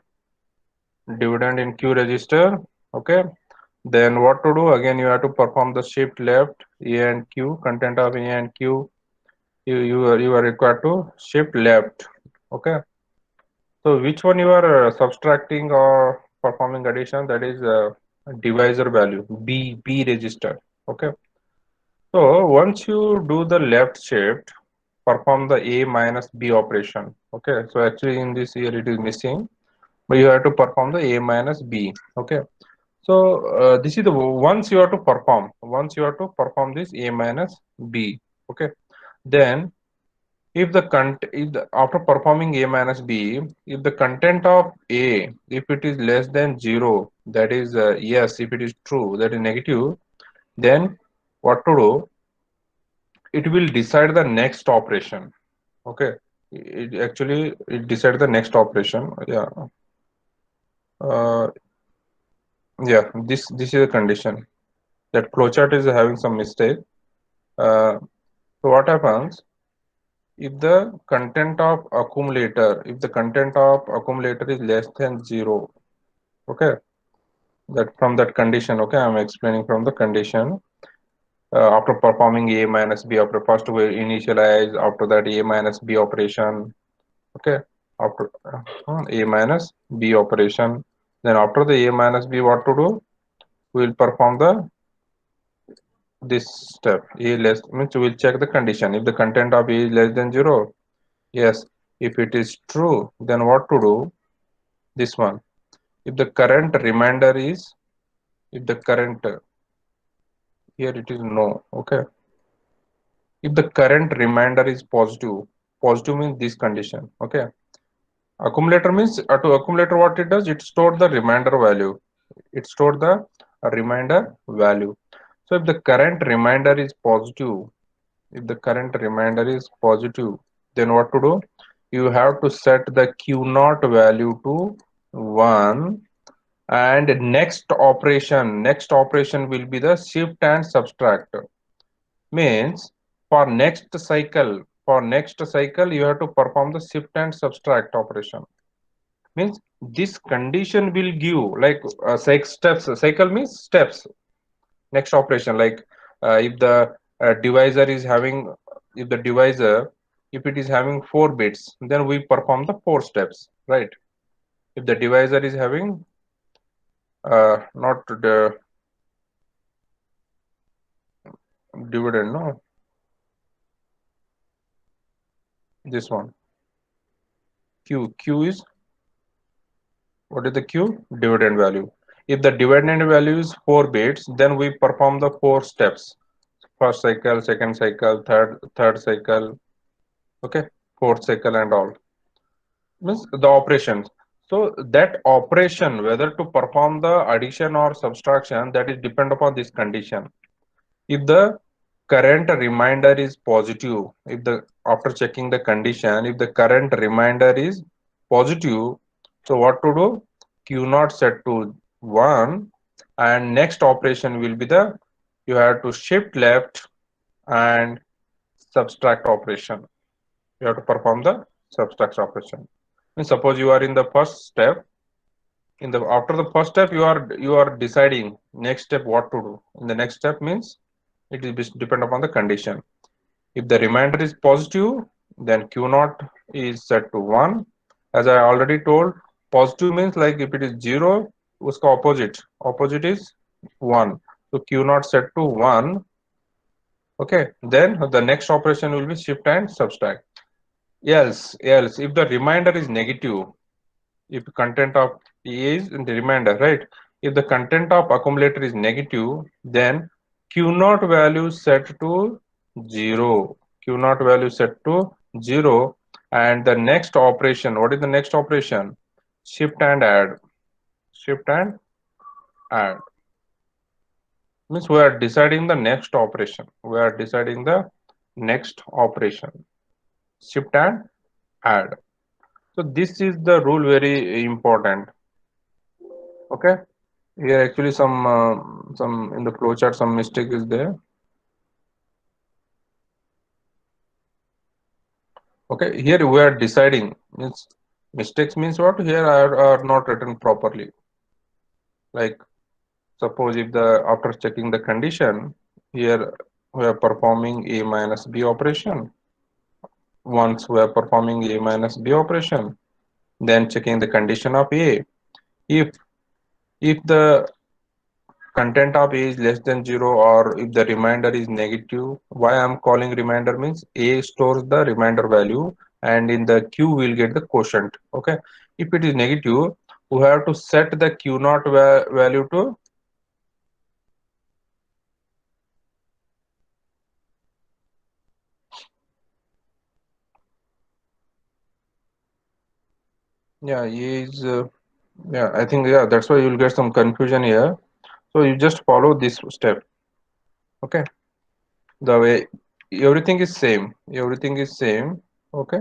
dividend in Q register. Okay. Then what to do? Again, you have to perform the shift left A and Q, content of A and Q. You are required to shift left. Okay. So which one you are subtracting or performing addition? That is divisor value B register. Okay. So once you do the left shift, perform the A minus B operation. Okay. So actually in this here it is missing, but you have to perform the A minus B. Okay. So this is the once you have to perform this A minus B. Okay. Then if after performing A minus B, if the content of A, if it is less than 0, that is yes, if it is true, that is negative, then what to do? It will decide the next operation. Okay. It decide the next operation. Yeah. Uh, yeah. This is a condition. That flowchart is having some mistake. So what happens if the content of accumulator, if the content of accumulator is less than 0, okay, that from that condition, okay, I'm explaining from the condition. After performing a minus b, after first we initialize, after that a minus b operation, okay, after a minus b operation, then after the a minus b, what to do? We will perform the this step. A less means we will check the condition. If the content of a is less than 0, yes. If it is true, then what to do? This one. If the current remainder is, if the current, here it is no, okay. If the current remainder is positive, positive means this condition, okay. Accumulator means to accumulator what it does, it stored the remainder value. It stored the remainder value. So if the current remainder is positive, if the current remainder is positive, then what to do? You have to set the Q naught value to 1, and next operation will be the shift and subtract. Means for next cycle you have to perform the shift and subtract operation. Means this condition will give like steps. Cycle means steps. Next operation, like if the divisor is having, if the divisor, if it is having 4 bits, then we perform the 4 steps, right? If the divisor is having not the dividend, no, this one, q is, what is the q? Dividend value. If the dividend value is 4 bits, then we perform the 4 steps: first cycle, second cycle, third cycle, okay, fourth cycle and all. Means the operations. So that operation, whether to perform the addition or subtraction, that is depend upon this condition. If the current remainder is positive, if the, after checking the condition, if the current remainder is positive, so what to do? Q naught set to 1, and next operation will be the, you have to shift left and subtract operation. You have to perform the subtract operation. Means suppose you are in the first step, in the, after the first step you are deciding next step what to do. In the next step means it is depend upon the condition. If the remainder is positive, then q naught is set to 1. As I already told, positive means like if it is 0, uska opposite is 1. So q naught set to 1, okay. Then the next operation will be shift and subtract. Else if the remainder is negative, if content of is in the remainder, right? If the content of accumulator is negative, then q naught value set to 0. Q naught value set to 0, and the next operation, what is the next operation? Shift and add. Shift and add means we are deciding the next operation. We are deciding the next operation. Shift and add. So this is the rule, very important. Okay. Here actually some in the flowchart some mistake is there. Okay, here we are deciding, means mistakes means what? Here are not written properly. Like suppose if the, after checking the condition, here we are performing a minus b operation. Once we are performing a minus b operation, then checking the condition of a. If the content of a is less than 0, or if the remainder is negative, why I'm calling remainder means a stores the remainder value, and in the q we'll get the quotient, okay. If it is negative, we have to set the q naught value to, yeah, is yeah, I think, yeah, that's why you'll get some confusion here. So you just follow this step, okay. The way everything is same, okay.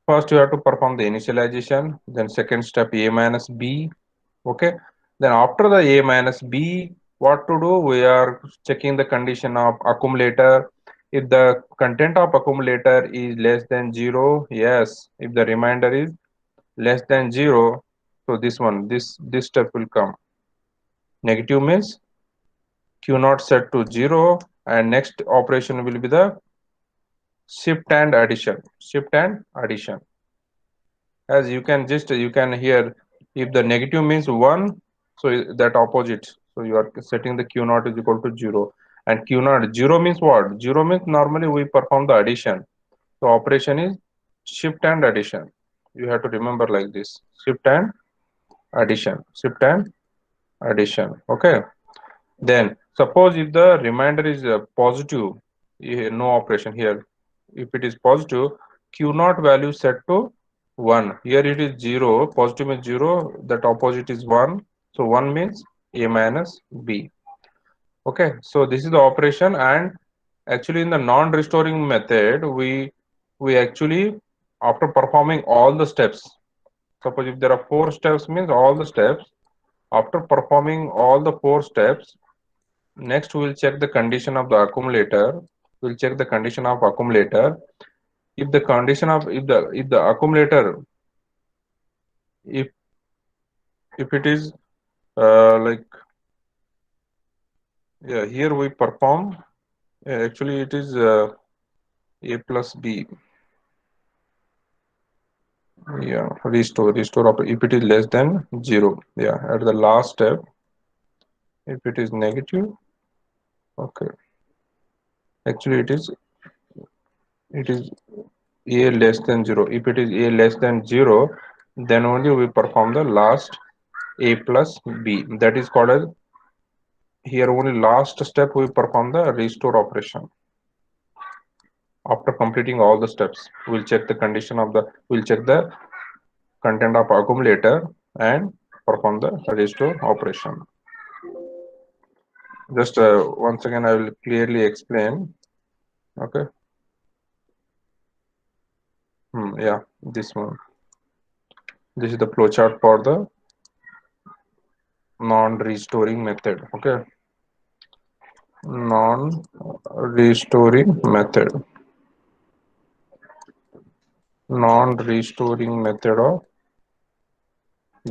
First you have to perform the initialization, then second step a minus b, okay. Then after the A minus B, what to do? We are checking the condition of accumulator. If the content of accumulator is less than 0, yes. If the remainder is less than 0, so this step will come. Negative means Q naught set to 0, and next operation will be the shift and addition. Shift and addition. As you can hear, if the negative means 1, so that opposite. So you are setting the Q naught is equal to 0. And Q naught 0 means what? 0 means normally we perform the addition. So operation is shift and addition. You have to remember like this. Shift and addition. Shift and addition. Okay. Then suppose if the remainder is positive, no operation here. If it is positive, Q naught value set to 1. Here it is 0, positive is 0, that opposite is 1. So 1 means A minus B. Okay, so this is the operation, and actually in the non-restoring method, we actually, after performing all the steps, suppose if there are 4 steps means all the steps, after performing all the 4 steps, next we will check the condition of the accumulator. We'll check the condition of accumulator. If the condition of if the accumulator, if if it is like, yeah, here we perform, actually it is A plus B, yeah, restore if it is less than 0, yeah, at the last step, if it is negative, okay, actually it is A less than 0. If it is A less than 0, then only we perform the last A plus B. That is called as, here only last step we perform the restore operation. After completing all the steps, we'll check the condition of the, we'll check the content of accumulator and perform the restore operation. Just once again, I will clearly explain. Okay. Yeah, this one. This is the flowchart for the non-restoring method. Okay. Non-restoring method. Non-restoring method of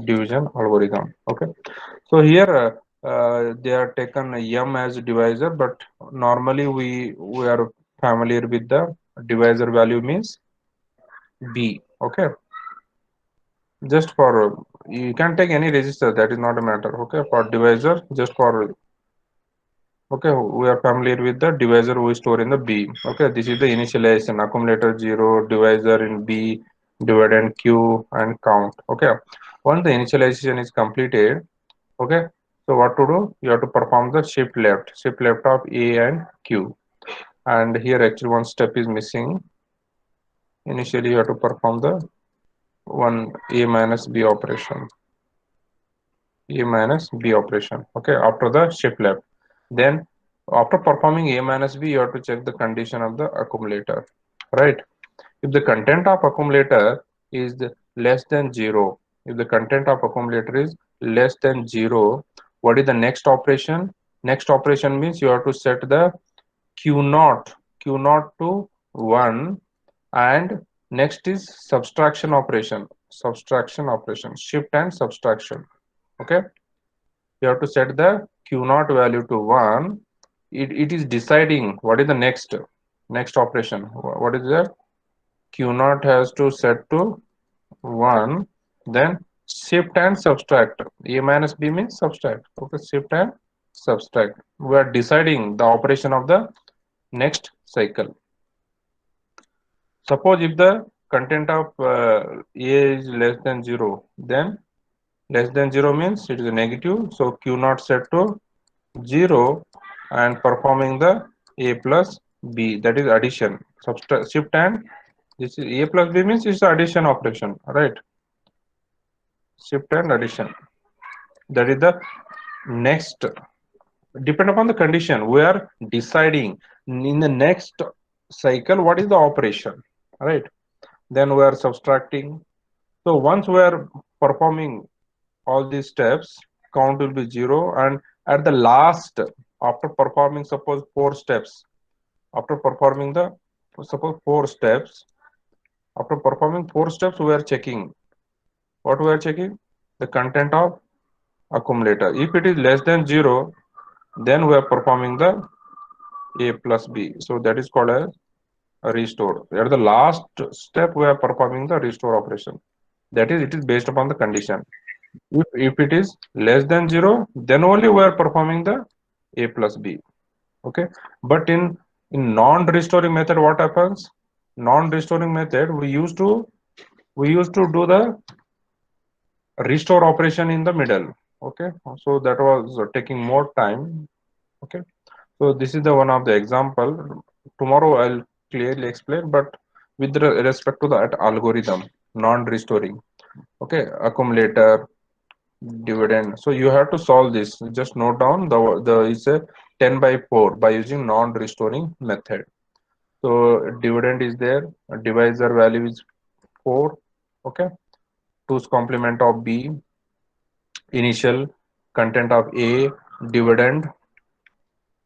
division algorithm. Okay. So here they are taken m as divisor, but normally we are familiar with the divisor value means b. Okay, just for you can take any register, that is not a matter. Okay, for divisor, just for, okay, we are familiar with the divisor we store in the b. Okay, this is the initialization, accumulator 0, divisor in b, divide and q, and count. Okay, once the initialization is completed, okay, so what to do? You have to perform the shift left of A and Q. And here actually one step is missing. Initially you have to perform the one A minus B operation. A minus B operation. Okay, after the shift left. Then after performing A minus B, you have to check the condition of the accumulator. Right? If the content of accumulator is less than 0, if the content of accumulator is less than 0, what is the next operation? Next operation means you have to set the q naught to 1, and next is subtraction operation, shift and subtraction. Okay, you have to set the q naught value to 1. It is deciding what is the next operation. What is that? Q naught has to set to 1, then shift and subtract. A minus B means subtract. Okay, shift and subtract. We are deciding the operation of the next cycle. Suppose if the content of A is less than 0, then less than 0 means it is a negative. So Q naught set to 0 and performing the A plus B, that is addition. Shift and this is A plus B means it's addition operation, right? Shift and addition. That is the next. Depend upon the condition, we are deciding in the next cycle what is the operation, right? Then we are subtracting. So once we are performing all these steps count will be 0, and at the last, after performing suppose 4 steps, after performing the suppose 4 steps, after performing 4 steps, we are checking what we are checking, the content of accumulator. If it is less than 0, then we are performing the a plus b, so that is called as a restore. At the last step we are performing the restore operation, that is, it is based upon the condition. If it is less than 0, then only we are performing the a plus b. Okay, but in non-restoring method, what happens? Non-restoring method, we used to do the restore operation in the middle. Okay, so that was taking more time. Okay, so this is the one of the example. Tomorrow I'll clearly explain, but with respect to that algorithm, non-restoring. Okay, accumulator, dividend. So you have to solve this. Just note down the is a 10 by 4 by using non-restoring method. So dividend is there, divisor value is 4. Okay, 2's complement of b, initial content of a, dividend.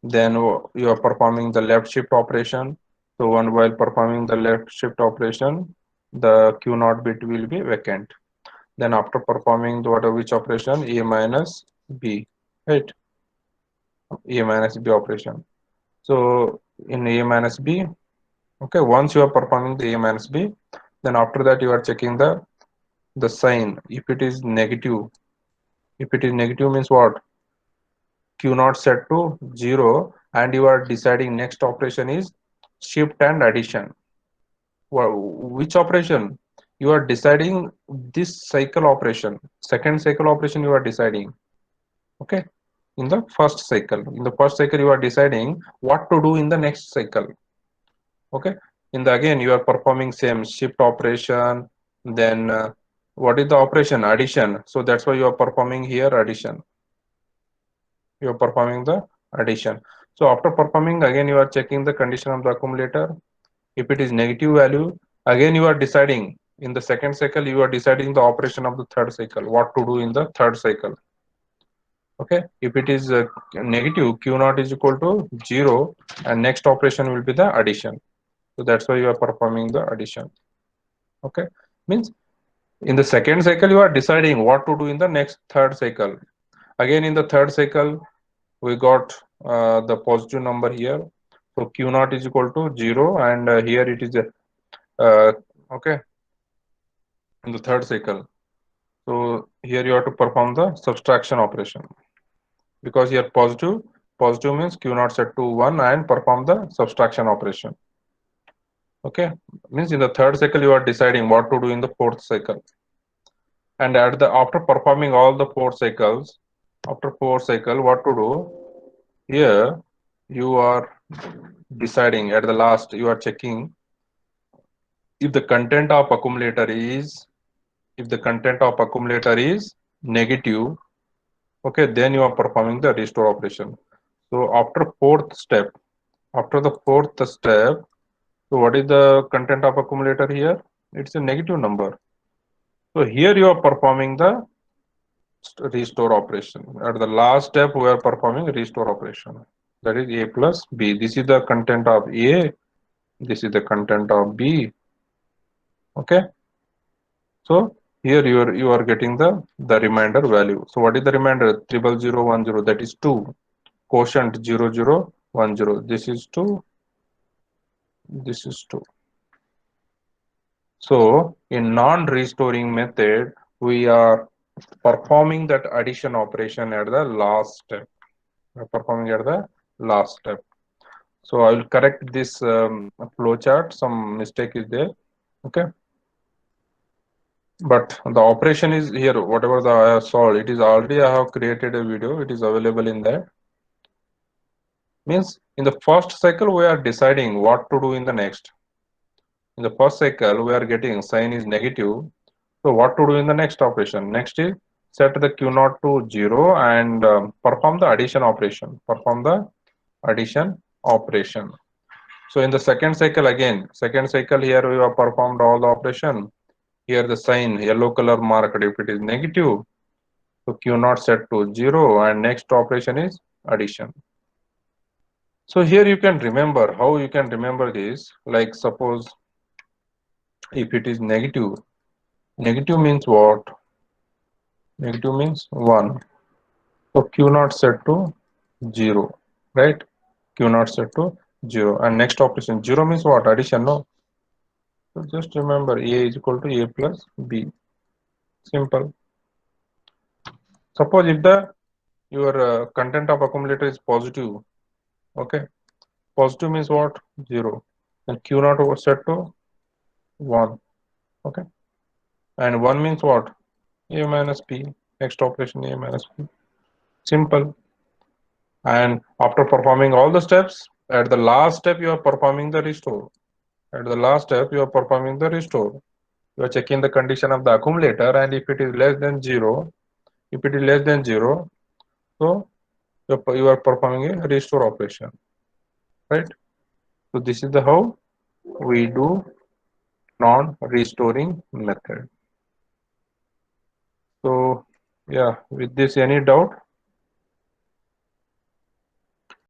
Then you are performing the left shift operation. So one while performing the left shift operation, the q naught bit will be vacant. Then after performing the whatever which operation, a minus b, right? A minus b operation. So in a minus b, okay, once you are performing the a minus b, then after that you are checking the sign. If it is negative, if it is negative means what? Q naught set to 0, and you are deciding next operation is shift and addition. Which operation? You are deciding this cycle operation. Second cycle operation you are deciding. Okay. In the first cycle. In the first cycle you are deciding what to do in the next cycle. Okay. In the again you are performing same shift operation. Then what is the operation? Addition. So that's why you are performing here addition. You are performing the addition. So after performing, again you are checking the condition of the accumulator. If it is negative value, again you are deciding in the second cycle, you are deciding the operation of the third cycle, what to do in the third cycle. Okay, if it is negative, q naught is equal to 0, and next operation will be the addition. So that's why you are performing the addition. Okay, means in the second cycle you are deciding what to do in the next third cycle. Again in the third cycle we got the positive number here, so q naught is equal to 0, and here it is uh, okay, in the third cycle. So here you have to perform the subtraction operation, because here positive means q naught set to 1 and perform the subtraction operation. Okay, means in the third cycle you are deciding what to do in the fourth cycle, and at the after performing all the 4 cycles, after 4 cycle what to do here, you are deciding at the last, you are checking if the content of accumulator is, if the content of accumulator is negative. Okay, then you are performing the restore operation. So after fourth step, after the fourth step, so what is the content of accumulator here? It's a negative number. So here you are performing the restore operation. At the last step we are performing restore operation, that is a plus b. This is the content of a, this is the content of b. Okay, so here you are getting the remainder value. So what is the remainder? 00010, that is 2. Quotient 0010, this is 2, this is 2. So in non-restoring method we are performing that addition operation at the last step. We are performing at the last step. So I will correct this flow chart, some mistake is there. Okay, but the operation is here, whatever the I have solved, it is already, I have created a video, it is available in there. Means in the first cycle we are deciding what to do in the next. In the first cycle we are getting sign is negative, so what to do in the next operation? Next is set the q naught to 0 and perform the addition operation, perform the addition operation. So in the second cycle, again second cycle, here we have performed all the operation. Here the sign yellow color marked, if it is negative, So Q naught set to 0 and next operation is addition. So here you can remember how you can remember this. Like suppose if it is negative, negative means what? Negative means 1. So Q naught set to 0, right? Q naught set to 0 and next operation 0 means what? Addition, no? So just remember A is equal to A plus B. Simple. Suppose if the your content of accumulator is positive, okay? Positive means what? 0. And Q naught was set to 1, okay? And 1 means what? A minus B. Next operation A minus B. Simple. And after performing all the steps, at the last step you are performing the restore. At the last step you are performing the restore. You are checking the condition of the accumulator, and if it is less than 0, if it is less than 0, so you are performing a restore operation, right? So this is the how we do non-restoring method. So yeah, with this, any doubt?